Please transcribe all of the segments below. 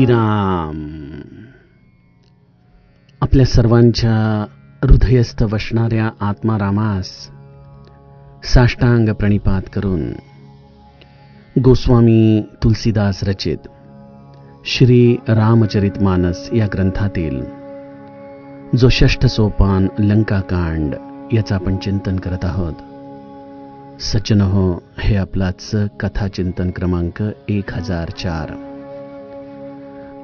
श्रीराम. आपल्या सर्वांच्या हृदयस्थ वसणाऱ्या आत्मारामास साष्टांग प्रणिपात करून गोस्वामी तुलसीदास रचित श्री रामचरितमानस या ग्रंथातील जो 6ष्ठ सोपान लंकाकांड याचं आपण चिंतन करत आहोत. सज्जनहो, हे आपलाच कथाचिंतन क्रमांक 1004.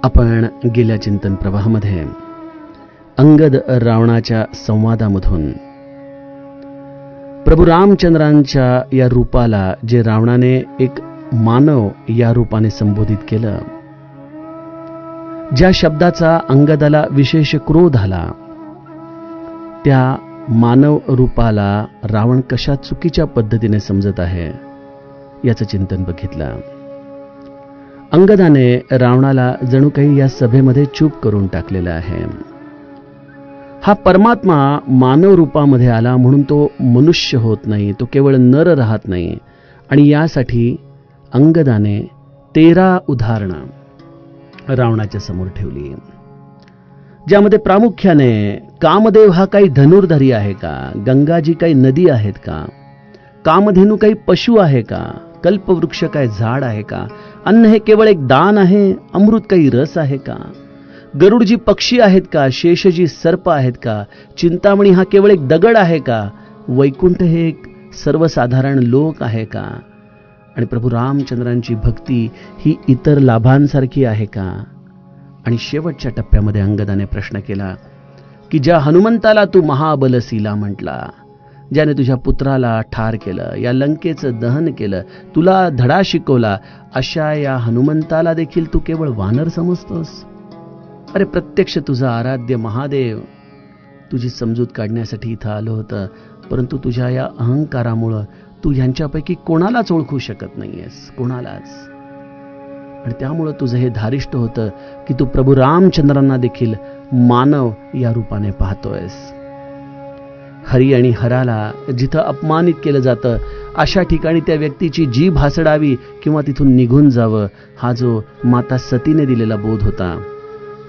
आपण गेल्या चिंतन प्रवाहामध्ये अंगद रावणाच्या संवादामधून प्रभू रामचंद्रांच्या या रूपाला जे रावणाने एक मानव या रूपाने संबोधित केलं, ज्या शब्दाचा अंगदाला विशेष क्रोध आला, त्या मानव रूपाला रावण कशा चुकीच्या पद्धतीने समजत आहे याचं चिंतन बघितलं. अंगदाने रावणाला जणू काही या सभेमध्ये चूप करून टाकलेला आहे. हा परमात्मा मानव रूपामध्ये आला म्हणून तो मनुष्य होत नाही, तो केवळ नर राहत नाही. आणि यासाठी अंगदाने 13 उदाहरणं रावणाच्या समोर ठेवली, ज्यामध्ये प्रामुख्याने कामदेव हा काही धनुर्धारी आहे का, गंगाजी काही नदी आहेत का, कामधेनू काही पशु आहे का, कल्पवृक्ष काय झाड आहे का, अन्न हे केवळ एक दान आहे, अमृत काही रस आहे का, गरुडजी पक्षी आहेत का, शेषजी सर्प आहेत का, चिंतामणी हा केवळ एक दगड आहे का, वैकुंठ हे एक सर्वसाधारण लोक आहे का, आणि प्रभू रामचंद्रांची भक्ती ही इतर लाभांसारखी आहे का. आणि शेवटच्या टप्प्यामध्ये अंगदाने प्रश्न केला की ज्या हनुमंताला तू महाबलशीला म्हटला, ज्याने तुझ्या पुत्राला ठार केलं, या लंकेचं दहन केलं, तुला धडा शिकवला, अशा या हनुमंताला देखील तू केवळ वानर समजतोस? अरे, प्रत्यक्ष तुझा आराध्य महादेव तुझी समजूत काढण्यासाठी इथं आलं होतं, परंतु तुझ्या या अहंकारामुळं तू ह्यांच्यापैकी कोणालाच ओळखू शकत नाहीयेस, कोणालाच. आणि त्यामुळं तुझं हे धारिष्ट होतं की तू प्रभू रामचंद्रांना देखील मानव या रूपाने पाहतोयस. हरी आणि हराला जिथं अपमानित केलं जातं, अशा ठिकाणी त्या व्यक्तीची जीभ हासडावी किंवा तिथून निघून जावं, हा जो माता सतीने दिलेला बोध होता.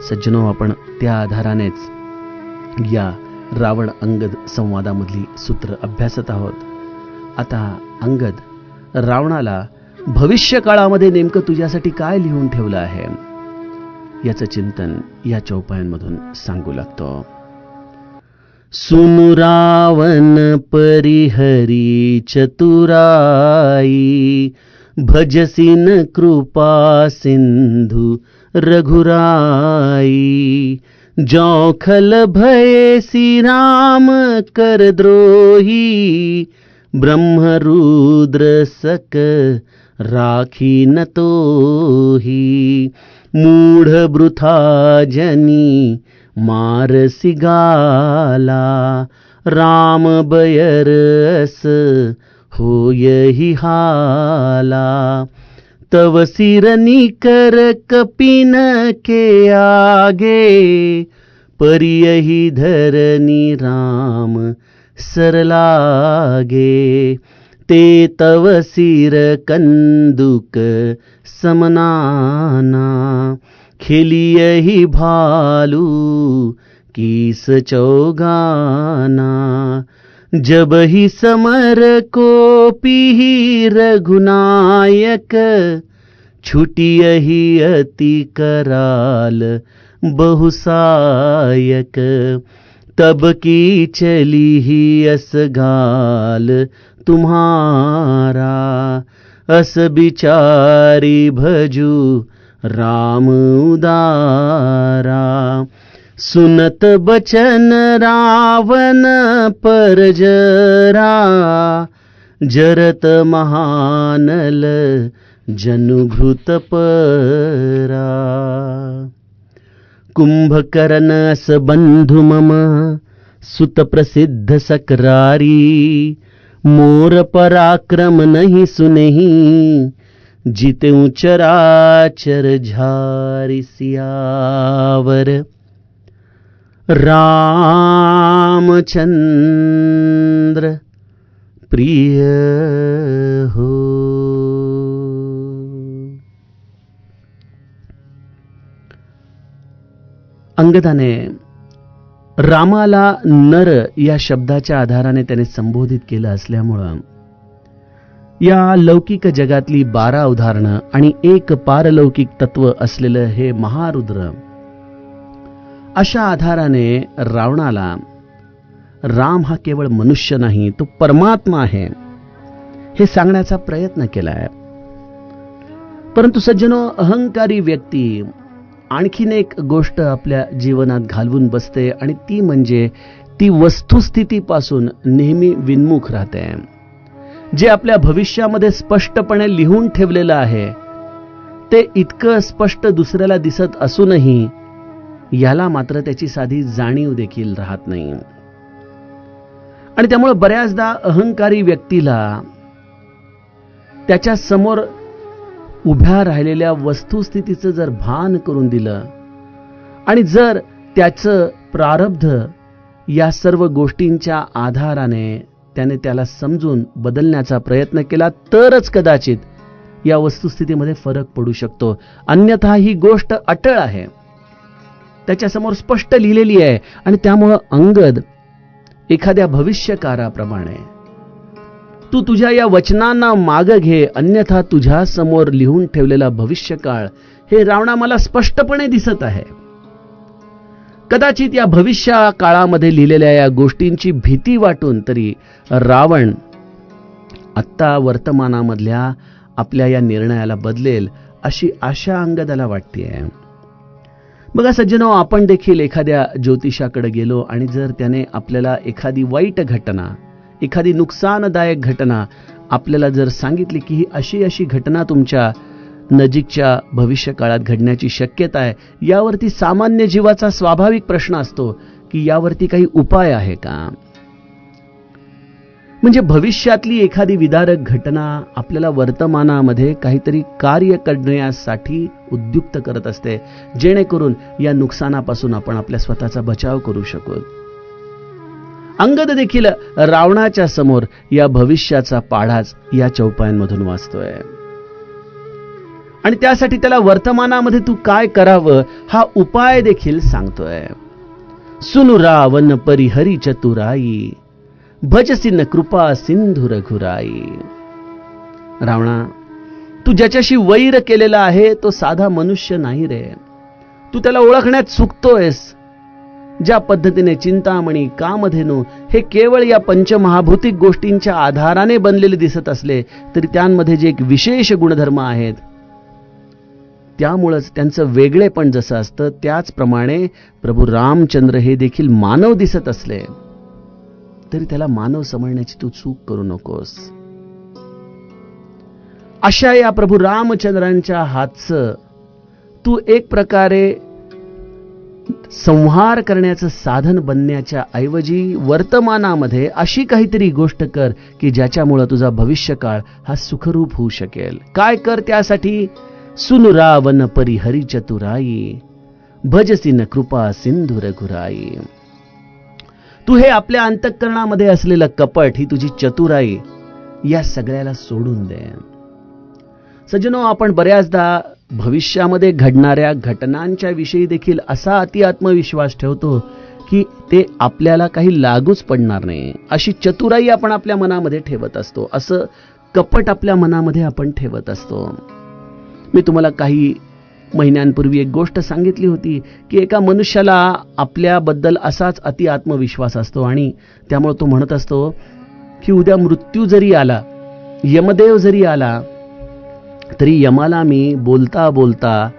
सज्जनो, आपण त्या आधारानेच या रावण अंगद संवादामधली सूत्र अभ्यासत आहोत. आता अंगद रावणाला भविष्य काळामध्ये नेमकं तुझ्यासाठी काय लिहून ठेवलं आहे याचं चिंतन या चौपायांमधून सांगू लागतो. सुनु रावण परिहरी चतुराई, भजसिन कृपा सिंधु रघुराई, जौखल भयसी राम कर द्रोही, ब्रह्मरुद्र सक राखी न तोही, मूढ वृथा जनी मारसी गाला, राम बयरस होयहि हाला, तव सिर निकर कपिन के आगे, परियहि धरनी राम सरलागे, ते तव सिर कंदुक समनाना, खिलियहि भालू कीस चौगाना, जब ही समर कोपी रघुनायक, छुटियहि अति कराल बहुसायक, तब की चली ही असगाल तुम्हारा, अस बिचारी भजू राम उदारा, सुनत बचन रावण पर जरा, जरत महानल जनुघृत परा, कुंभकर्ण अस बंधु मम सुत प्रसिद्ध सकरारी, मोर पराक्रम नहीं सुनेही, जितेऊ चराचर झारी सियावर, रामचंद्र प्रिय हो. अंगदाने रामाला नर या शब्दाच्या आधाराने त्याने संबोधित केलं असल्यामुळं या लौकिक जगातली 12 उदाहरणं आणि एक पारलौकिक तत्व असलेलं हे महारुद्र, अशा आधाराने रावणाला राम हा केवळ मनुष्य नाही, तो परमात्मा आहे हे सांगण्याचा प्रयत्न केलाय. परंतु सज्जनो, अहंकारी व्यक्ती आणखीन एक गोष्ट आपल्या जीवनात घालवून बसते आणि ती म्हणजे ती वस्तुस्थितीपासून नेहमी विन्मुख राहते. जे आपल्या भविष्यामध्ये स्पष्टपणे लिहून ठेवलेलं आहे ते इतकं स्पष्ट दुसऱ्याला दिसत असूनही याला मात्र त्याची साधी जाणीव देखील राहत नाही. आणि त्यामुळे बऱ्याचदा अहंकारी व्यक्तीला त्याच्या समोर उभ्या राहिलेल्या वस्तुस्थितीचं जर भान करून दिलं आणि जर त्याचं प्रारब्ध या सर्व गोष्टींच्या आधाराने त्याने त्याला समजून बदलण्याचा प्रयत्न केला तरच कदाचित या वस्तुस्थितीमध्ये फरक पडू शकतो. अन्यथा ही गोष्ट अटळ आहे, त्याच्यासमोर स्पष्ट लिहिलेली आहे. आणि त्यामुळं अंगद एखाद्या भविष्यकाराप्रमाणे तू तुझ्या या वचनांना मागे घे, अन्यथा तुझ्या समोर लिहून ठेवलेला भविष्यकाळ हे रावणा मला स्पष्टपणे दिसत आहे. कदाचित या भविष्य काळामध्ये लिहिलेल्या या गोष्टींची भीती वाटून तरी रावण आत्ता वर्तमानामधल्या आपल्या या निर्णयाला बदलेल अशी आशा अंगदाला वाटतेय. बघा सज्जनो, आपण देखील एखाद्या ज्योतिषाकडे गेलो आणि जर त्याने आपल्याला एखादी वाईट घटना, एखादी नुकसानदायक घटना आपल्याला जर सांगितली की ही अशी अशी घटना तुमच्या नजीकच्या भविष्य काळात घडण्याची शक्यता आहे, यावरती सामान्य जीवाचा स्वाभाविक प्रश्न असतो की यावरती काही उपाय आहे का? म्हणजे भविष्यातली एखादी विदारक घटना आपल्याला वर्तमानामध्ये काहीतरी कार्य करण्यासाठी उद्युक्त करत असते, जेणेकरून या नुकसानापासून आपण आपल्या स्वतःचा बचाव करू शकू. अंगद देखील रावणाच्या समोर या भविष्याचा पाढाच या चौपायांमधून वाचतोय आणि त्यासाठी त्याला वर्तमानामध्ये तू काय करावं हा उपाय देखील सांगतोय. सुनु रावण परिहरी चतुराई, भजसी न कृपा सिंधू रघुराई. रावणा, तू ज्याच्याशी वैर केलेला आहे तो साधा मनुष्य नाही रे. तू त्याला ओळखण्यात चुकतोयस. ज्या पद्धतीने चिंतामणी, कामधेनू हे केवळ या पंचमहाभूतिक गोष्टींच्या आधाराने बनलेले दिसत असले तरी त्यांमध्ये जे एक विशेष गुणधर्म आहेत, त्यामुळेच त्यांचं वेगळेपण जसं असतं त्याचप्रमाणे प्रभू रामचंद्र हे देखील मानव दिसत असले तरी त्याला मानव समजण्याची तू चूक करू नकोस. अशा या प्रभू रामचंद्रांच्या हातचं तू एक प्रकारे संहार करण्याचं साधन बनण्याच्या ऐवजी वर्तमानामध्ये अशी काहीतरी गोष्ट कर की ज्याच्यामुळे तुझा भविष्यकाळ हा सुखरूप होऊ शकेल. काय कर त्यासाठी? सुनु रावण परिहरी चतुराई, भजसी न कृपा सिंधू रघुराई. तू हे आपल्या अंतःकरणामध्ये असलेलं कपट, ही तुझी चतुराई, या सगळ्याला सोडून दे. सज्जनो, आपण बऱ्याचदा भविष्यामध्ये घडणाऱ्या घटनांच्या विषयी देखील असा अति आत्मविश्वास ठेवतो की ते आपल्याला काही लागूच पडणार नाही, अशी चतुराई आपण आपल्या मनामध्ये ठेवत असतो, असं कपट आपल्या मनामध्ये आपण ठेवत असतो. मी तुम्हाला काही महिन्यांपूर्वी एक गोष्ट सांगितली होती की एका मनुष्याला आपल्याबद्दल असाच अति आत्मविश्वास असतो आणि त्यामुळे तो म्हणत असतो की उद्या मृत्यू जरी आला, यमदेव जरी आला, तरी यमाला मी बोलता बोलता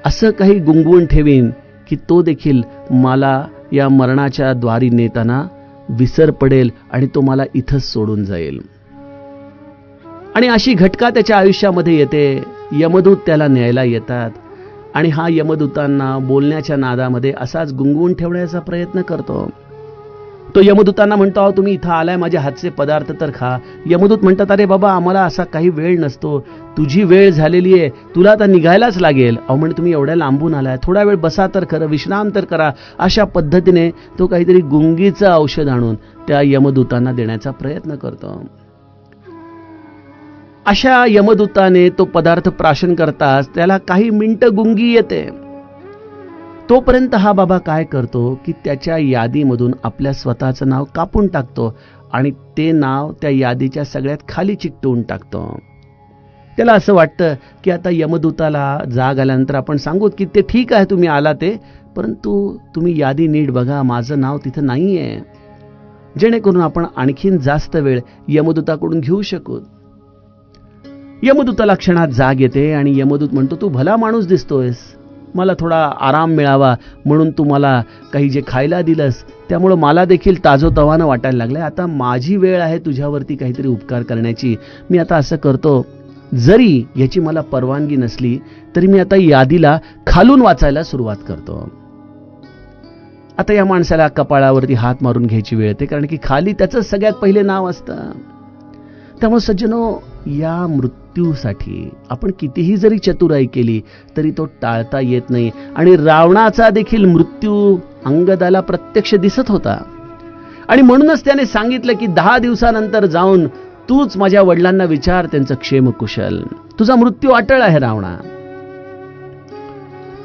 असं काही गुंगवून ठेवीन की तो देखील मला या मरणाच्या द्वारी नेताना विसर पडेल आणि तो मला इथंच सोडून जाईल. आणि अशी घटका त्याच्या आयुष्यामध्ये येते. यमदूत त्याला न्यायला येतात आणि हा यमदूतांना बोलण्याच्या नादामध्ये असाच गुंगवून ठेवण्याचा प्रयत्न करतो. तो यमदूतांना म्हणतो, अहो तुम्ही इथं आलाय, माझे हातचे पदार्थ तर खा. यमदूत म्हणतात, अरे बाबा आम्हाला असा काही वेळ नसतो, तुझी वेळ झालेली आहे, तुला आता निघायलाच लागेल. अहो म्हणजे तुम्ही एवढ्या लांबून आलाय, थोडा वेळ बसा तर खरं, विश्राम तर करा. अशा पद्धतीने तो काहीतरी गुंगीचं औषध आणून त्या यमदूतांना देण्याचा प्रयत्न करतो. अशा यमदूताने तो पदार्थ प्राशन करताच त्याला काही मिनिटं गुंगी येते. तोपर्यंत हा बाबा काय करतो की त्याच्या यादीमधून आपल्या स्वतःचं नाव कापून टाकतो आणि ते नाव त्या यादीच्या सगळ्यात खाली चिकटवून टाकतो. त्याला असं वाटतं की आता यमदूताला जाग आल्यानंतर आपण सांगू की ते ठीक आहे तुम्ही आला ते, परंतु तुम्ही यादी नीट बघा, माझं नाव तिथं नाहीये, जेणेकरून आपण आणखीन जास्त वेळ यमदूताकडून घेऊ शकू. यमदूताला क्षणात जाग येते आणि यमदूत म्हणतो, तू भला माणूस दिसतोयस, मला थोडा आराम मिळावा म्हणून तू मला काही जे खायला दिलंस त्यामुळं मला देखील ताजोतवानं वाटायला लागलंय. आता माझी वेळ आहे तुझ्यावरती काहीतरी उपकार करण्याची. मी आता असं करतो, जरी याची मला परवानगी नसली तरी मी आता यादीला खालून वाचायला सुरुवात करतो. आता या माणसाला कपाळावरती हात मारून घ्यायची वेळ येते, कारण की खाली त्याचं सगळ्यात पहिले नाव असतं. त्यामुळे सज्जनो, या मृत्यूसाठी आपण कितीही जरी चतुराई केली तरी तो टाळता येत नाही. आणि रावणाचा देखील मृत्यू अंगदाला प्रत्यक्ष दिसत होता आणि म्हणूनच त्याने सांगितलं की 10 दिवसानंतर जाऊन तूच माझ्या वडिलांना विचार त्यांचं क्षेमकुशल. तुझा मृत्यू अटळ आहे रावणा,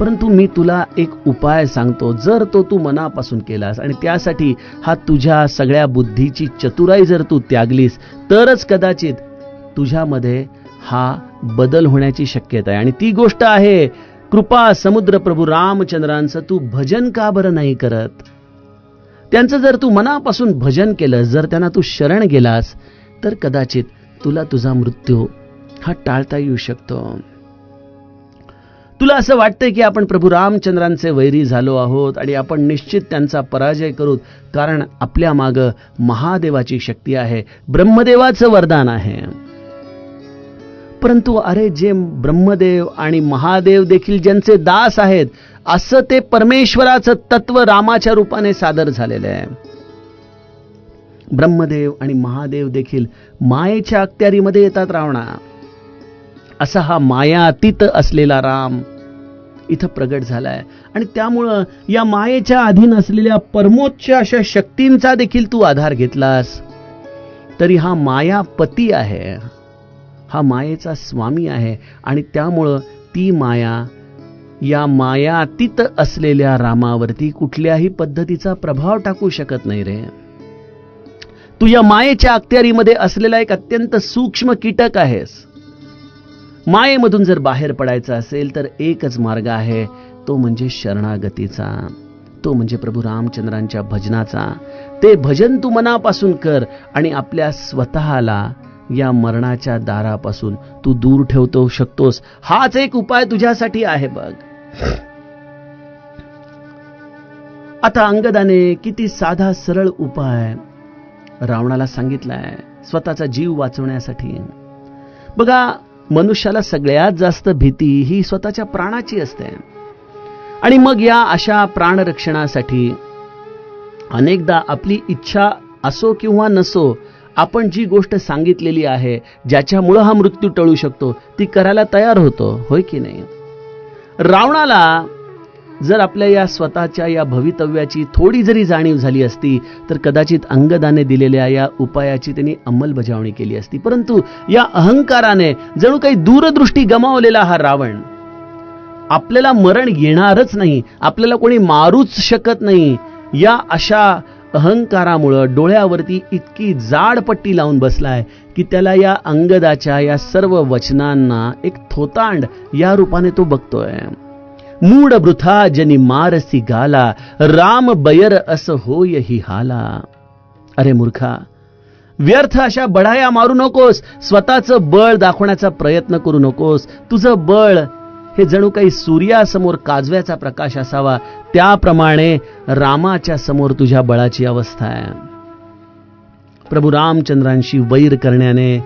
परंतु मी तुला एक उपाय सांगतो. जर तो तू मनापासून केलास आणि त्यासाठी हा तुझ्या सगळ्या बुद्धीची चतुराई जर तू त्यागलीस तरच कदाचित तुझ्यामध्ये हा बदल होण्याची शक्यता आहे. आणि ती गोष्ट आहे, कृपा समुद्र प्रभू रामचंद्रांचं तू भजन का बरं नाही करत? त्यांचं जर तू मनापासून भजन केलं, जर त्यांना तू शरण गेलास तर कदाचित तुला तुझा मृत्यू हा टाळता येऊ शकतो. तुला असं वाटतंय की आपण प्रभू रामचंद्रांचे वैरी झालो आहोत आणि आपण निश्चित त्यांचा पराजय करू, कारण आपल्या मागं महादेवाची शक्ती आहे, ब्रह्मदेवाचं वरदान आहे. परंतु अरे, जे ब्रह्मदेव आणि महादेव देखील ज्यांचे दास आहेत, असं ते परमेश्वराचं तत्व रामाच्या रूपाने सादर झालेलं आहे. ब्रह्मदेव आणि महादेव देखील मायेच्या अखत्यारीमध्ये येतात रावणा. असा हा मायातीत असलेला राम इथं प्रगट झालाय आणि त्यामुळं या मायेच्या अधीन असलेल्या परमोच्च अशा शक्तींचा देखील तू आधार घेतलास तरी हा मायापती आहे, हा मायेचा स्वामी आहे आणि त्यामुळं ती माया या मायातीत असलेल्या रामावरती कुठल्याही पद्धतीचा प्रभाव टाकू शकत नाही रे. तू या मायेच्या अखत्यारीमध्ये असलेला एक अत्यंत सूक्ष्म कीटक आहेस. मायेमधून जर बाहेर पडायचं असेल तर एकच मार्ग आहे, तो म्हणजे शरणागतीचा, तो म्हणजे प्रभू रामचंद्रांच्या भजनाचा. ते भजन तू मनापासून कर आणि आपल्या स्वतःला या मरणाच्या दारापासून तू दूर ठेवतो शकतोस. हाच एक उपाय तुझ्यासाठी आहे बघ. आता अंगदाने किती साधा सरळ उपाय रावणाला सांगितलाय स्वतःचा जीव वाचवण्यासाठी. बघा, मनुष्याला सगळ्यात जास्त भीती ही स्वतःच्या प्राणाची असते आणि मग या अशा प्राणरक्षणासाठी अनेकदा आपली इच्छा असो किंवा नसो, आपण जी गोष्ट सांगितलेली आहे ज्याच्यामुळे हा मृत्यू टळू शकतो ती करायला तयार होतो, होय की नाही? रावणाला जर आपल्या या स्वतःच्या या भवितव्याची थोडी जरी जाणीव झाली असती तर कदाचित अंगदाने दिलेल्या या उपायाची त्यांनी अंमलबजावणी केली असती. परंतु या अहंकाराने जणू काही दूरदृष्टी गमावलेला हा रावण, आपल्याला मरण येणारच नाही, आपल्याला कोणी मारूच शकत नाही, या अशा अहंकारामुळं डोळ्यावरती इतकी जाड पट्टी लावून बसलाय की त्याला या अंगदाच्या या सर्व वचनांना एक थोतांड या रूपाने तो बघतोय. मूड वृथा जनी मारसी गाला, राम बयर अस होय ही हाला. अरे मूर्खा, व्यर्थ अशा बढाया मारू नकोस, स्वतःचं बळ दाखवण्याचा प्रयत्न करू नकोस. तुझं बळ हे जणू काही सूर्यासमोर काजव्याचा प्रकाश असावा, त्याप्रमाणे रामाच्या समोर तुझ्या बळाची अवस्था आहे. प्रभू रामचंद्रांशी वैर करण्याने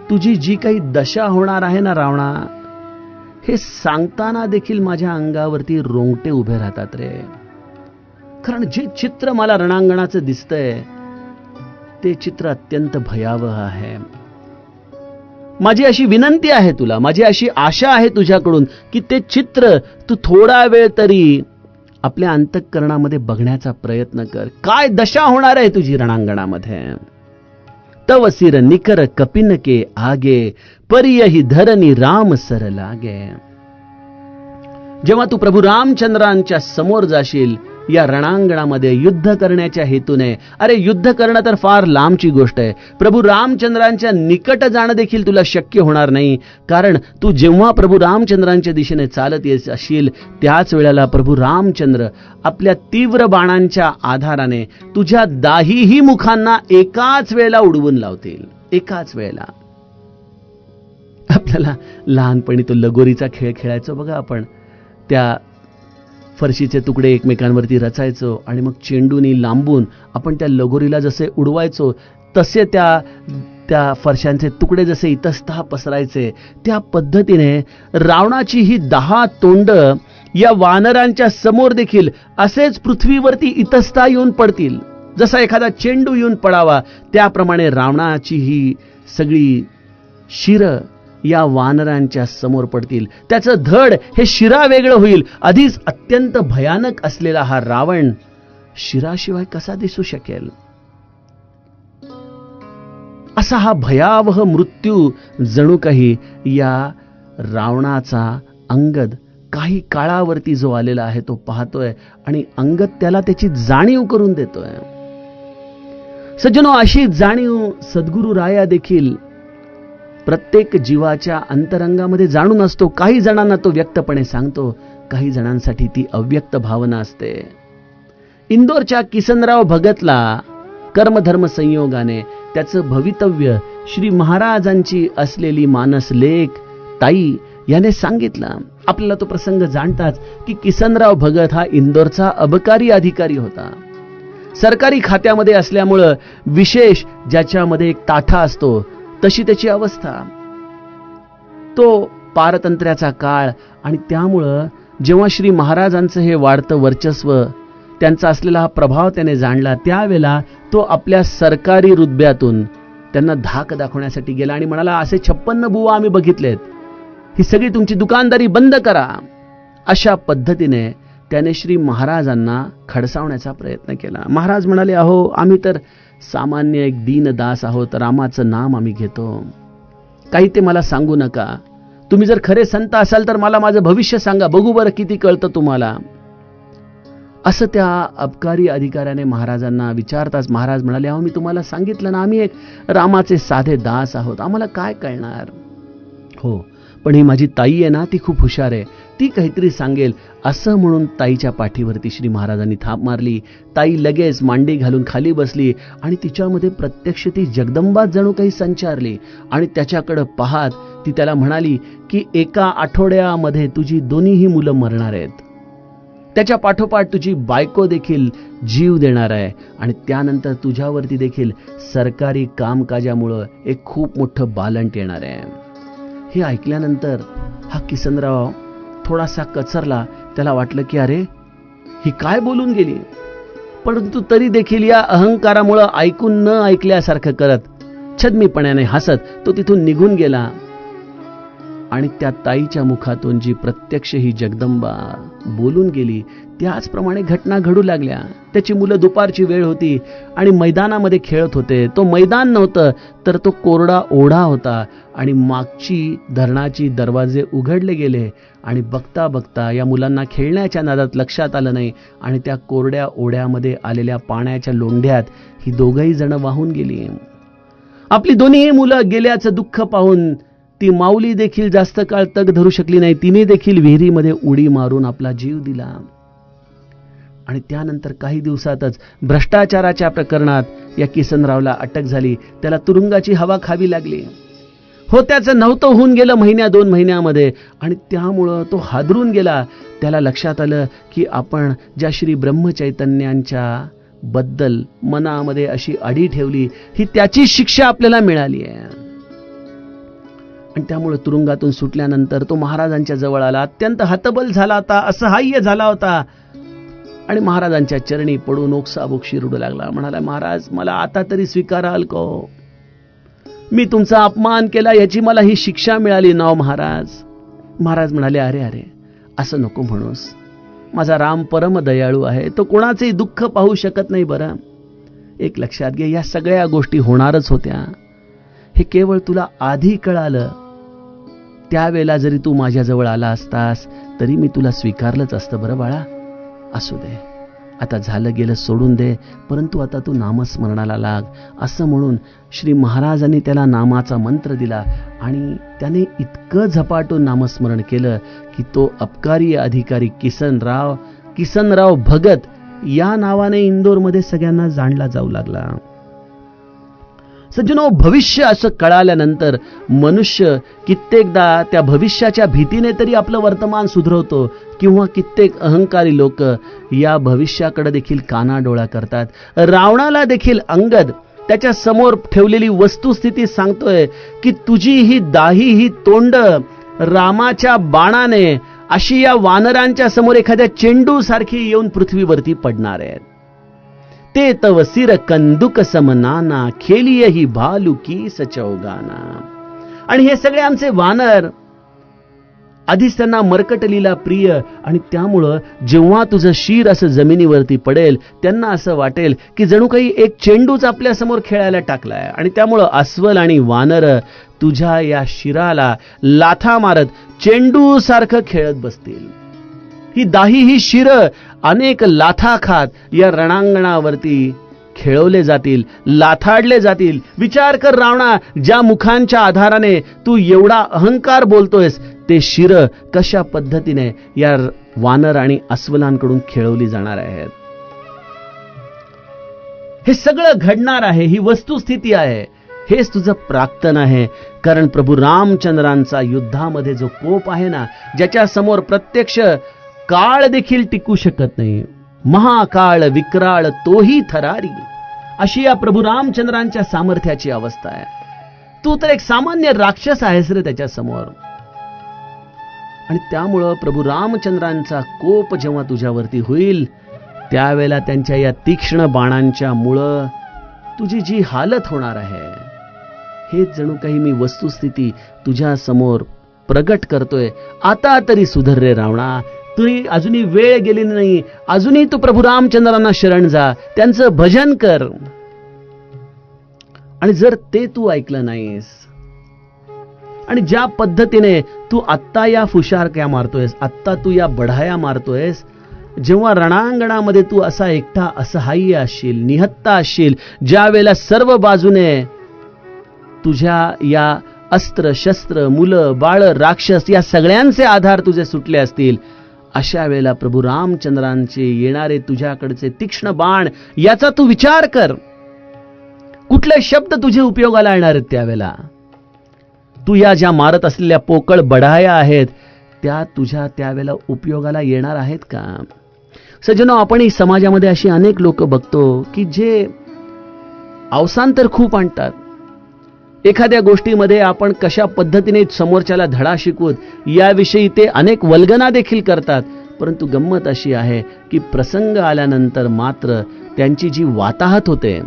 तुझी जी काही दशा होणार आहे ना रावणा, हे सांगताना देखील माझ्या अंगावरती रोंगटे उभे राहतात रे. कारण जे चित्र मला रणांगणाचं दिसतंय ते चित्र अत्यंत भयावह आहे. माझी अशी विनंती आहे तुला, माझी अशी आशा आहे तुझ्याकडून की ते चित्र तू थोडा वेळ तरी आपल्या अंतःकरणामध्ये बघण्याचा प्रयत्न कर. काय दशा होणार आहे तुझी रणांगणामध्ये. तव सिर निकर कपिन के आगे, परियहि धरनी राम सर लागे. जेव्हा तू प्रभू रामचंद्रांच्या समोर जाशील या रणांगणामध्ये युद्ध करण्याच्या हेतूने, अरे युद्ध करणं तर फार लांबची गोष्ट आहे, प्रभू रामचंद्रांच्या निकट जाणं देखील तुला शक्य होणार नाही. कारण तू जेव्हा प्रभू रामचंद्रांच्या दिशेने चालत येत असशील त्याच वेळेला प्रभू रामचंद्र आपल्या तीव्र बाणांच्या आधाराने तुझ्या दाहीही मुखांना एकाच वेळेला उडवून लावतील. एकाच वेळेला. आपल्याला लहानपणी तो लगोरीचा खेळ खेळायचो बघा आपण. त्या फरशीचे तुकडे एकमेकांवरती रचायचो आणि मग चेंडूनी लांबून आपण त्या लगोरीला जसे उडवायचो तसे त्या फरशांचे तुकडे जसे इतस्तः पसरायचे, त्या पद्धतीने रावणाची ही 10 तोंड या वानरांच्या समोर देखील असेच पृथ्वीवरती इतस्तः येऊन पडतील. जसा एखादा चेंडू येऊन पडावा त्याप्रमाणे रावणाची ही सगळी शिर या वानरांच्या समोर पडतील. त्याचं धड हे शिरा वेगळं होईल. आधीच अत्यंत भयानक असलेला हा रावण शिराशिवाय कसा दिसू शकेल? असा हा भयावह मृत्यू जणू काही या रावणाचा अंगद काही काळावरती जो आलेला आहे तो पाहतोय आणि अंगद त्याला त्याची जाणीव करून देतोय. सज्जनो, अशी जाणीव सद्गुरु राया देखील प्रत्येक जीवाच्या अंतरंगामध्ये जाणून असतो. काही जणांना तो व्यक्तपणे सांगतो, काही जणांसाठी ती अव्यक्त भावना असते. इंदोरच्या किसनराव भगतला कर्मधर्म संयोगाने त्याचं भवितव्य श्री महाराजांची असलेली मानस लेख ताई याने सांगितलं. आपल्याला तो प्रसंग जाणताच की किसनराव भगत हा इंदोरचा अबकारी अधिकारी होता. सरकारी खात्यामध्ये असल्यामुळं विशेष ज्याच्यामध्ये एक ताठा असतो तशी त्याची अवस्था. तो पारतंत्र्याचा काळ आणि त्यामुळं जेव्हा श्री महाराजांचं हे वाढतं वर्चस्व, त्यांचा असलेला हा प्रभाव त्याने जाणला, त्यावेळेला तो आपल्या सरकारी रुतब्यातून त्यांना धाक दाखवण्यासाठी गेला आणि म्हणाला, असे 56 बुवा आम्ही बघितलेत, ही सगळी तुमची दुकानदारी बंद करा. अशा पद्धतीने त्याने श्री महाराजांना खडसावण्याचा प्रयत्न केला. महाराज म्हणाले, अहो आम्ही तर सामान्य एक दीनदास आहोत, रामाचं नाम आम्ही घेतो, काही ते मला सांगू नका. तुम्ही जर खरे संत असाल तर मला माझं भविष्य सांगा, बघू बरं किती कळतं तुम्हाला. असं त्या अबकारी अधिकाऱ्याने महाराजांना विचारताच महाराज म्हणाले, अहो मी तुम्हाला सांगितलं ना, आम्ही एक रामाचे साधे दास आहोत, आम्हाला काय कळणार. हो, पण ही माझी ताई आहे ना, ती खूप हुशार आहे, ती काहीतरी सांगेल. असं म्हणून ताईच्या पाठीवरती श्री महाराजांनी थाप मारली. ताई लगेच मांडी घालून खाली बसली आणि तिच्यामध्ये प्रत्यक्ष ती जगदंबा जणू काही संचारली आणि त्याच्याकडे पाहत ती त्याला म्हणाली की एका आठवड्यामध्ये तुझी दोन्हीही मुलं मरणार आहेत, त्याच्या पाठोपाठ तुझी बायको देखील जीव देणार आहे आणि त्यानंतर तुझ्यावरती देखील सरकारी कामकाजामुळं एक खूप मोठं बालंट येणार आहे. हे ऐकल्यानंतर हा किसनराव थोडासा कचरला. त्याला वाटलं की अरे ही काय बोलून गेली, परंतु तरी देखील या अहंकारामुळं ऐकून न ऐकल्यासारखं करत छद्मीपणाने हसत तो तिथून निघून गेला. आणि त्या ताईच्या मुखातून जी प्रत्यक्ष ही जगदंबा बोलून गेली त्याचप्रमाणे घटना घडू लागल्या. त्याची मुलं दुपारची वेळ होती आणि मैदानामध्ये खेळत होते. तो मैदान नव्हतं तर तो कोरडा ओढा होता आणि मागची धरणाची दरवाजे उघडले गेले आणि बघता बघता या मुलांना खेळण्याच्या नादात लक्षात आलं नाही आणि त्या कोरड्या ओढ्यामध्ये आलेल्या पाण्याच्या लोंढ्यात ही दोघंही जण वाहून गेली. आपली दोन्ही मुलं गेल्याचं दुःख पाहून ती माऊली देखील जास्त काळ तग धरू शकली नाही. तिने देखील विहिरीमध्ये उडी मारून आपला जीव दिला. आणि त्यानंतर काही दिवसातच भ्रष्टाचाराच्या प्रकरणात या किसनरावला अटक झाली. त्याला तुरुंगाची हवा खावी लागली. हो, त्याचं नव्हतं होऊन गेलं 1-2 महिन्यामध्ये आणि त्यामुळं तो हादरून गेला. त्याला लक्षात आलं की आपण ज्या श्री ब्रह्मचैतन्यांच्या बद्दल मनामध्ये अशी अडी ठेवली ही त्याची शिक्षा आपल्याला मिळाली आहे. आणि त्यामुळे तुरुंगातून सुटल्यानंतर तो महाराजांच्या जवळ आला. अत्यंत हतबल झाला होता, असहाय्य झाला होता आणि महाराजांच्या चरणी पडून ओक्साबोक्षी रडू लागला. म्हणाला, महाराज मला आता तरी स्वीकाराल को, मी तुमचा अपमान केला याची मला ही शिक्षा मिळाली ना महाराज. महाराज म्हणाले, अरे अरे असं नको म्हणूस, माझा राम परम दयाळू आहे, तो कोणाचेही दुःख पाहू शकत नाही. बरं एक लक्षात घे, या सगळ्या गोष्टी होणारच होत्या, हे केवळ तुला आधी कळालं त्यावेळेला जरी तू माझ्याजवळ आला असतास तरी मी तुला स्वीकारलंच असतं. बरं बाळा, असू दे, आता झालं गेलं सोडून दे, परंतु आता तू नामस्मरणाला लाग, असं म्हणून श्री महाराजांनी त्याला नामाचा मंत्र दिला आणि त्याने इतकं झपाटून नामस्मरण केलं की तो अबकारी अधिकारी किसनराव भगत या नावाने इंदोरमध्ये सगळ्यांना जाणला जाऊ लागला. सज्जनो, भविष्य असं कळाल्यानंतर मनुष्य कित्येकदा त्या भविष्याच्या भीतीने तरी आपलं वर्तमान सुधरवतो किंवा कित्येक अहंकारी लोक या भविष्याकडे देखील कानाडोळा करतात. रावणाला देखील अंगद त्याच्या समोर ठेवलेली वस्तुस्थिती सांगतोय की तुझी ही दाही ही तोंड रामाच्या बाणाने अशी या वानरांच्या समोर एखाद्या चेंडू सारखी येऊन पृथ्वीवरती पडणार आहेत. ते तव सिर कंदुक समनाना खेलिय ही भालू की सचौगाना. आणि हे सगळे आमचे वानर आधीच त्यांना मरकटलीला प्रिय, आणि त्यामुळं जेव्हा तुझं शिर असं जमिनीवरती पडेल त्यांना असं वाटेल की जणू काही एक चेंडूच आपल्या समोर खेळायला टाकलाय, आणि त्यामुळं अस्वल आणि वानर तुझ्या या शिराला लाथा मारत चेंडू सारखं खेळत बसतील. ही दाही ही शिर अनेक लाथा खात या रणांगणावरती खेळवले जातील, लाथाडले जातील. विचार कर रावणा, ज्या मुखांच्या आधाराने तू एवढा अहंकार बोलतोयस ते शिर कशा पद्धतीने या वानर आणि अस्वलांकडून खेळवली जाणार आहेत. हे सगळं घडणार आहे, ही वस्तुस्थिती आहे. हेच तुझं प्राक्तन आहे. कारण प्रभू रामचंद्रांचा युद्धामध्ये जो कोप आहे ना, ज्याच्या समोर प्रत्यक्ष काळ देखील टिकू शकत नाही, महाकाळ विक्राळ तोही थरारी, अशी या प्रभू रामचंद्रांच्या सामर्थ्याची अवस्था आहे. तू तर एक सामान्य राक्षस आहेस रे त्याच्या समोर. आणि त्यामुळं प्रभू रामचंद्रांचा कोप जेव्हा तुझ्यावरती होईल त्यावेळेला त्यांच्या या तीक्ष्ण बाणांच्या मुळं तुझी जी हालत होणार आहे, हेच जणू काही मी वस्तुस्थिती तुझ्या समोर प्रगट करतोय. आता तरी सुधर रे रावणा, तुझी अजूनही वेळ गेली नाही. अजूनही तू प्रभू रामचंद्रांना शरण जा, त्यांचं भजन कर. आणि जर ते तू ऐकलं नाहीस आणि ज्या पद्धतीने तू आत्ता या फुशारक्या मारतोयस, आत्ता तू या बढाया मारतोयस, जेव्हा रणांगणामध्ये तू असा एकटा असहाय्य असशील, निहत्ता असशील, ज्या वेळेला सर्व बाजूने तुझ्या या अस्त्र शस्त्र मुलं बाळ राक्षस या सगळ्यांचे आधार तुझे सुटले असतील, अशा वेळेला प्रभू रामचंद्रांचे येणारे तुझ्याकडचे तीक्ष्ण बाण याचा तू विचार कर. कुठले शब्द तुझे उपयोगाला येणार आहेत त्यावेळेला? तू या ज्या मारत असलेल्या पोकळ बढाया आहेत त्या तुझ्या त्यावेळेला उपयोगाला येणार आहेत का? सज्जनो, आपण समाजामध्ये अशी अनेक लोक बघतो की जे अवसान तर खूप आणतात. एखाद्या गोष्टीमध्ये आपण कशा पद्धतीने समोरच्याला धडा शिकवत याविषयी ते अनेक वल्गना देखील करतात. परंतु गंमत अशी आहे की प्रसंग आल्यानंतर मात्र त्यांची जी वाताहत होते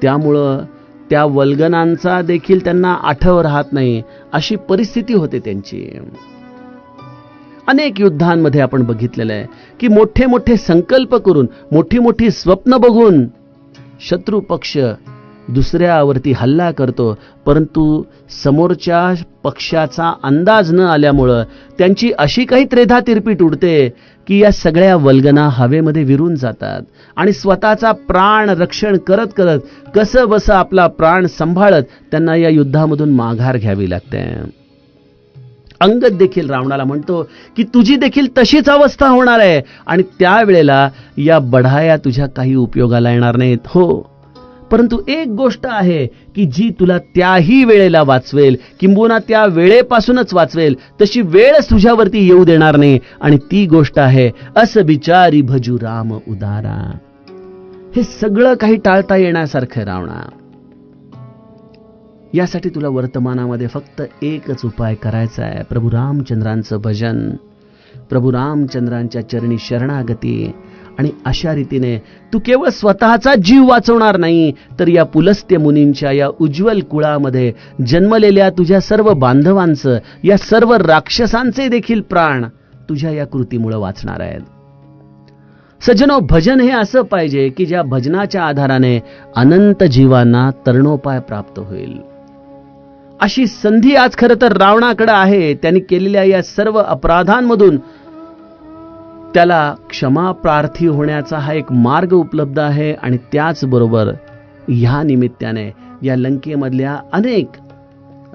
त्यामुळं त्या वल्गनांचा देखील त्यांना आठव राहत नाही, अशी परिस्थिती होते त्यांची. अनेक युद्धांमध्ये आपण बघितलेलं आहे की मोठे मोठे संकल्प करून, मोठी मोठी स्वप्न बघून शत्रू पक्ष दुसऱ्यावरती हल्ला करतो, परंतु समोरच्या पक्षाचा अंदाज न आल्यामुळं त्यांची अशी काही त्रेधा तिरपीट उडते की या सगळ्या वल्गना हवेमध्ये विरून जातात आणि स्वतःचा प्राण रक्षण करत करत कसं बसं आपला प्राण सांभाळत त्यांना या युद्धामधून माघार घ्यावी लागते. अंगद देखील रावणाला म्हणतो की तुझी देखील तशीच अवस्था होणार आहे आणि त्यावेळेला या बढाया तुझ्या काही उपयोगाला येणार नाहीत. हो, परंतु एक गोष्ट आहे की जी तुला त्याही वेळेला वाचवेल, किंबहुना त्या वेळेपासूनच वाचवेल, तशी वेळच तुझ्यावरती येऊ देणार नाही, आणि ती गोष्ट आहे अस बिचारी भजू राम उदारा. हे सगळं काही टाळता येण्यासारखं रावणा. यासाठी तुला वर्तमानामध्ये फक्त एकच उपाय करायचा आहे, प्रभू रामचंद्रांचं भजन, प्रभू रामचंद्रांच्या चरणी शरणागती. आणि अशा रीतीने तू केवळ स्वतःचा जीव वाचवणार नाही, तर या पुलस्त्य मुनींच्या या उज्ज्वल कुळामध्ये जन्मलेल्या तुझ्या सर्व बांधवांचं, या सर्व राक्षसांचे देखील प्राण तुझ्या या कृतीमुळे वाचणार आहेत. सज्जनो, भजन हे असं पाहिजे की ज्या भजनाच्या आधाराने अनंत जीवांना तरणोपाय प्राप्त होईल. अशी संधी आज खरं तर रावणाकडे आहे. त्यांनी केलेल्या या सर्व अपराधांमधून त्याला क्षमा प्रार्थी होण्याचा हा एक मार्ग उपलब्ध आहे. आणि त्याचबरोबर ह्या निमित्ताने या लंकेमधल्या अनेक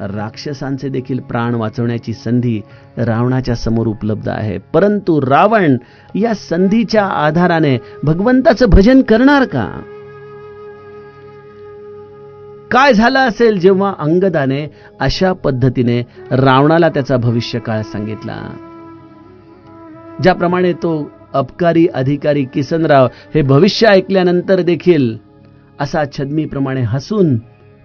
राक्षसांचे देखील प्राण वाचवण्याची संधी रावणाच्या समोर उपलब्ध आहे. परंतु रावण या संधीच्या आधाराने भगवंताचं भजन करणार का? काय झालं असेल जेव्हा अंगदाने अशा पद्धतीने रावणाला त्याचा भविष्यकाळ सांगितला? ज्याप्रमाणे तो अबकारी अधिकारी किसनराव हे भविष्य ऐकल्यानंतर देखील असा छद्मीप्रमाणे हसून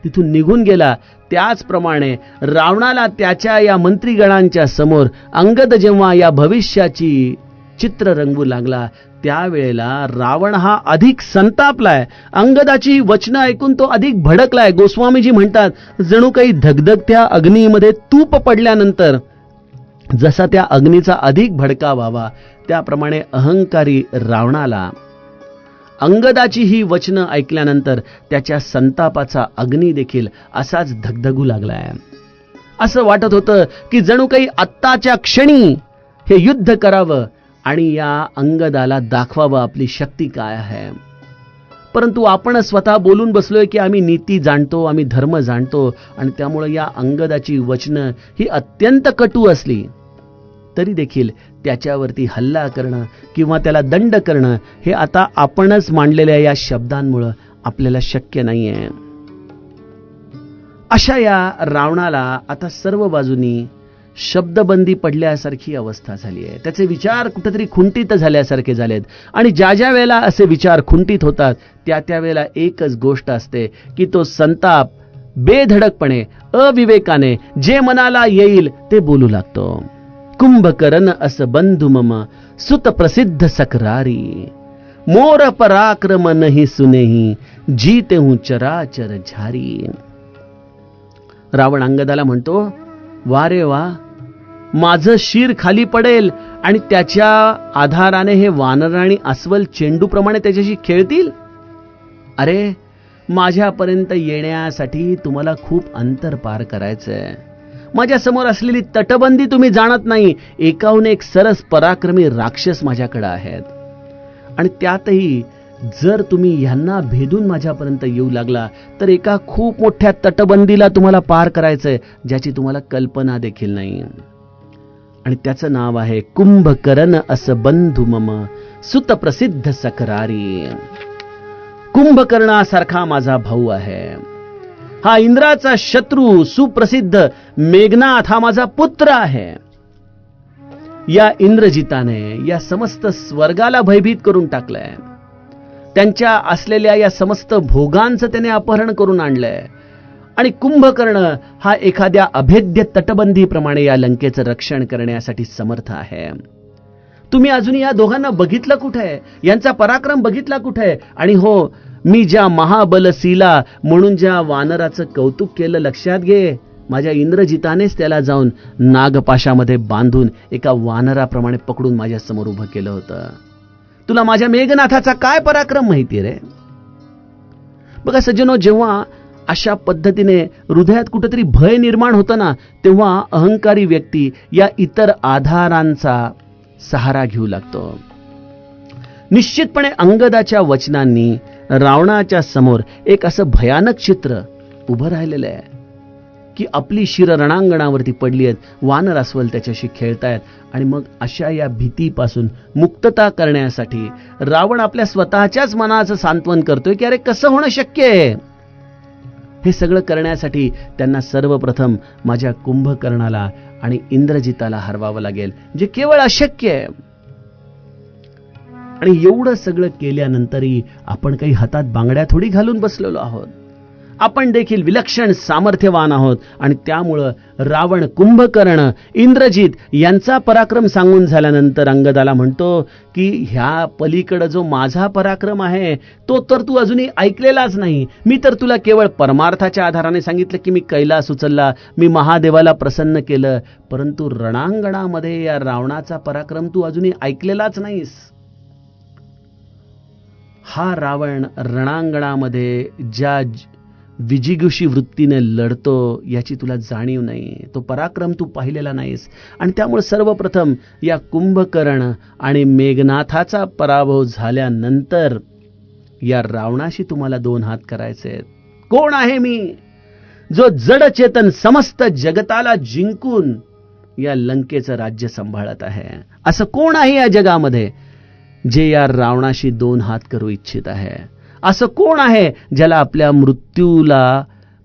तिथून निघून गेला, त्याचप्रमाणे रावणाला त्याच्या या मंत्रीगणांच्या समोर अंगद जेव्हा या भविष्याची चित्र रंगवू लागला, त्यावेळेला रावण हा अधिक संतापलाय. अंगदाची वचनं ऐकून तो अधिक भडकलाय. गोस्वामीजी म्हणतात, जणू काही धगधगत्या अग्नीमध्ये तूप पडल्यानंतर जसा त्या अग्नीचा अधिक भडका व्हावा, त्याप्रमाणे अहंकारी रावणाला अंगदाची ही वचनं ऐकल्यानंतर त्याच्या संतापाचा अग्नी देखील असाच धगधगू लागलाय. असं वाटत होतं की जणू काही आत्ताच्या क्षणी हे युद्ध करावं आणि या अंगदाला दाखवावं आपली शक्ती काय आहे. परंतु आपण स्वतः बोलून बसलोय की आम्ही नीती जाणतो, आम्ही धर्म जाणतो, आणि त्यामुळे या अंगदाची वचनं ही अत्यंत कटू असली तरी देखील त्याच्यावरती हल्ला करणं किंवा त्याला दंड करणं हे आता आपणच मांडलेल्या या शब्दांमुळे आपल्याला शक्य नाहीये. अशा या रावणाला आता सर्व बाजूनी शब्दबंदी पडल्यासारखी अवस्था झाली आहे. त्याचे विचार कुठेतरी खुंटीत झाल्यासारखे झालेत. आणि ज्या ज्या वेळेला असे विचार खुंटीत होतात त्या त्यावेळेला एकच गोष्ट असते की तो संताप बेधडकपणे अविवेकाने जे मनाला येईल ते बोलू लागतो. कुंभकर्ण अस बंधु मम सुत प्रसिद्ध सकरारी, मोर पराक्रम नहीं सुनेही जीते हूं चराचर झारी. रावण अंगदाला म्हणतो, वा रे वा, माझं शिर खाली पडेल आणि त्याच्या आधाराने हे वानर आणि अस्वल चेंडूप्रमाणे त्याच्याशी खेळतील. अरे, माझ्यापर्यंत येण्यासाठी तुम्हाला खूप अंतर पार करायचंय. माझ्या समोर असलेली तटबंदी तुम्ही जाणत नाही. एकाहून एक सरस पराक्रमी राक्षस माझ्याकडे आहेत, आणि त्यातही जर तुम्ही ह्यांना भेदून माझ्यापर्यंत येऊ लागला तर एका खूप मोठ्या तटबंदीला तुम्हाला पार करायचंय ज्याची तुम्हाला कल्पना देखील नाही. आणि त्याचं नाव आहे कुंभकर्ण अस बंधु मम सुत प्रसिद्ध सकरारी. कुंभकर्णासारखा माझा भाऊ आहे. हा इंद्राचा शत्रू सुप्रसिद्ध मेघनाथ हा माझा पुत्र आहे. या इंद्रजिताने या समस्त स्वर्गाला भयभीत करून टाकलंय. त्यांच्या असलेल्या या समस्त भोगांचं त्याने अपहरण करून आणलंय. आणि कुंभकर्ण हा एखाद्या अभेद्य तटबंदीप्रमाणे या लंकेचं रक्षण करण्यासाठी समर्थ आहे. तुम्ही अजून या दोघांना बघितलं कुठे? यांचा पराक्रम बघितला कुठे? आणि हो, मी ज्या महाबलशीला म्हणून ज्या वानराचं कौतुक केलं, लक्षात घे, माझ्या इंद्रजितानेच त्याला जाऊन नागपाशामध्ये बांधून एका वानराप्रमाणे पकडून माझ्या समोर उभं केलं होतं. तुला माझ्या मेघनाथाचा काय पराक्रम माहिती रे? बघा सज्जनो, जेव्हा अशा पद्धतीने हृदयात कुठेतरी भय निर्माण होतं ना, तेव्हा अहंकारी व्यक्ती या इतर आधारांचा सहारा घेऊ लागतो. निश्चितपणे अंगदाच्या वचनांनी रावणाच्या समोर एक असं भयानक चित्र उभं राहिलेलं आहे की आपली शिर रणांगणावरती पडली आहेत, वानर अस्वल त्याच्याशी खेळतायत. आणि मग अशा या भीतीपासून मुक्तता करण्यासाठी रावण आपल्या स्वतःच्याच मनाचं सांत्वन करतोय की अरे कसं होणं शक्य आहे. हे सगळं करण्यासाठी त्यांना सर्वप्रथम माझ्या कुंभकर्णाला आणि इंद्रजिताला हरवावं लागेल, जे केवळ अशक्य आहे. आणि एवढं सगळं केल्यानंतरही आपण काही हातात बांगड्या थोडी घालून बसलेलो आहोत. आपण देखील विलक्षण सामर्थ्यवान आहोत. आणि त्यामुळं रावण कुंभकर्ण इंद्रजित यांचा पराक्रम सांगून झाल्यानंतर अंगदाला म्हणतो की ह्या पलीकडे जो माझा पराक्रम आहे तो तर तू अजूनही ऐकलेलाच नाही. मी तर तुला केवळ परमार्थाच्या आधाराने सांगितलं की मी कैलास उचलला, मी महादेवाला प्रसन्न केलं, परंतु रणांगणामध्ये या रावणाचा पराक्रम तू अजूनही ऐकलेलाच नाहीस. हा रावण रणांगणामध्ये ज्या विजिगुषी वृत्तीने लढतो याची तुला जाणीव नाही, तो पराक्रम तू पाहिलेला नाहीस. आणि त्यामुळे सर्वप्रथम या कुंभकर्ण आणि मेघनाथाचा पराभव झाल्यानंतर या रावणाशी तुम्हाला 2 हात करायचे आहेत. कोण आहे मी, जो जड चेतन समस्त जगताला जिंकून या लंकेचं राज्य सांभाळत आहे? असं कोण आहे या जगामध्ये जे या रावणाशी 2 हात करू इच्छित आहे? असं कोण आहे ज्याला आपल्या मृत्यूला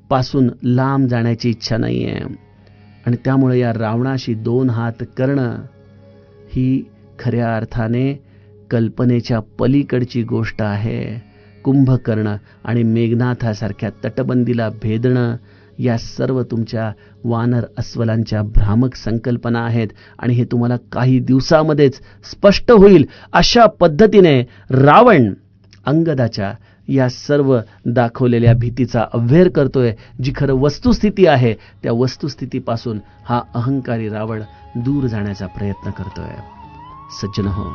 पासून लांब जाण्याची इच्छा नाहीये? आणि त्यामुळे या रावणाशी 2 हात करणं ही खऱ्या अर्थाने कल्पनेच्या पलीकडची गोष्ट आहे. कुंभकर्ण आणि मेघनाथासारख्या तटबंदीला भेदणं या सर्व तुमच्या वानर अस्वलांच्या भ्रामक संकल्पना आहेत. आणि हे तुम्हाला काही दिवसामध्येच स्पष्ट होईल. अशा पद्धतीने रावण अंगदाच्या या सर्व दाखवलेल्या भीतीचा अव्हेर करतोय. जी खरं वस्तुस्थिती आहे त्या वस्तुस्थितीपासून हा अहंकारी रावण दूर जाण्याचा प्रयत्न करतोय. सज्जनहो,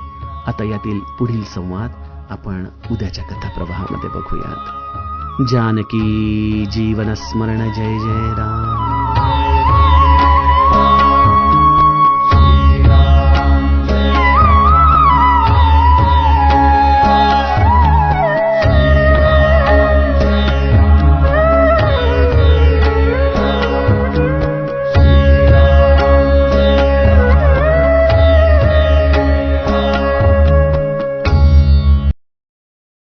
आता यातील पुढील संवाद आपण उद्याच्या कथाप्रवाहामध्ये बघूयात. जानकी जीवन स्मरण, जय जय राम.